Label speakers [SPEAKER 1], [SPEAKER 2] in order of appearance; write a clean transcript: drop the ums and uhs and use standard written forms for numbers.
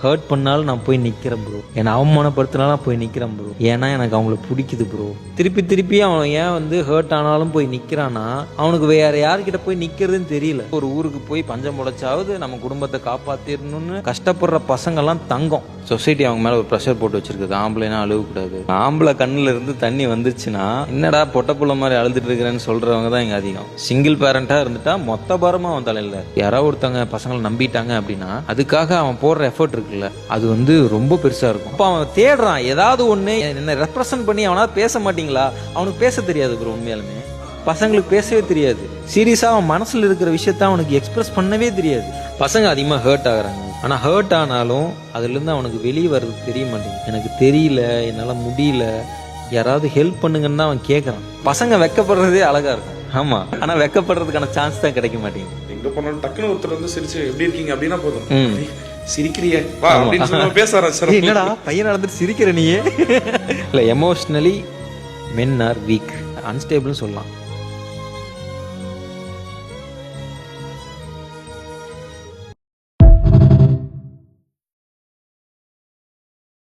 [SPEAKER 1] Hurt பண்ணாலும் நான் போய் நிற்கிறேன் ப்ரோ. என்னை அவமானப்படுத்தினாலும் நான் போய் நிற்கிறேன் ப்ரோ. ஏன்னா எனக்கு அவங்கள பிடிக்குது ப்ரோ. திருப்பி அவன் ஏன் வந்து ஹர்ட் ஆனாலும் போய் நிற்கிறான்னா அவனுக்கு வேற யார்கிட்ட போய் நிற்கிறதுன்னு தெரியல. ஒரு ஊருக்கு போய் பஞ்சம் முளைச்சாவது நம்ம குடும்பத்தை காப்பாற்றிடணும்னு கஷ்டப்படுற பசங்கள்லாம் தங்கம். சொசைட்டி அவங்க மேலே ஒரு ப்ரெஷர் போட்டு வச்சிருக்குது. ஆம்பளைனா அழுவக்கூடாது. ஆம்பளை கண்ணில் இருந்து தண்ணி வந்துச்சுன்னா என்னடா பொட்டப்புள்ள மாதிரி அழுதுட்டு இருக்கிறேன்னு சொல்றவங்க தான் இங்கே அதிகம். சிங்கிள் பேரண்டா இருந்துட்டா மொத்த பாரமா அவன் தலையில. யாராவது ஒருத்தவங்க பசங்களை நம்பிட்டாங்க அப்படின்னா அதுக்காக அவன் போடுற எஃபர்ட் இருக்குல்ல, அது வந்து ரொம்ப பெருசா இருக்கும். அப்போ அவன் தேடுறான் ஏதாவது ஒன்று என்ன ரெப்ரசன்ட் பண்ணி. அவனால பேச மாட்டீங்களா? அவனுக்கு பேச தெரியாது ப்ரோ. உண்மையாலுமே பசங்களுக்கு பேசவே தெரியாது. சீரியஸா அவன் மனசுல இருக்கிற விஷயத்த அவனுக்கு எக்ஸ்பிரஸ் பண்ணவே தெரியாது. பசங்க அதிகமாக ஹர்ட் ஆகுறாங்க. ஆனால் ஹர்ட் ஆனாலும் அதுலேருந்து அவனுக்கு வெளியே வர்றது தெரிய மாட்டேங்குது. எனக்கு தெரியல, என்னால் முடியல, யாராவது ஹெல்ப் பண்ணுங்கன்னு தான் அவன் கேட்குறான். பசங்க வெக்கப்படுறதே அழகா இருக்கும். ஆமா, ஆனால் வெக்கப்படுறதுக்கான சான்ஸ் தான் கிடைக்க மாட்டேங்குது.
[SPEAKER 2] எங்க போனாலும் டக்குன்னு ஒருத்தர் வந்து சிரிச்சு எப்படி இருக்கீங்க அப்படின்னா போதும், சிரிக்கிறியே வா அப்படின்னு சொல்லி பேச ஆரம்பிச்சாரு.
[SPEAKER 1] என்னடா பையன் நடந்துட்டு சிரிக்கிற நீயே? இல்லை, எமோஷ்னலி மென் ஆர் வீக், அன்ஸ்டேபிள்னு சொல்லலாம்.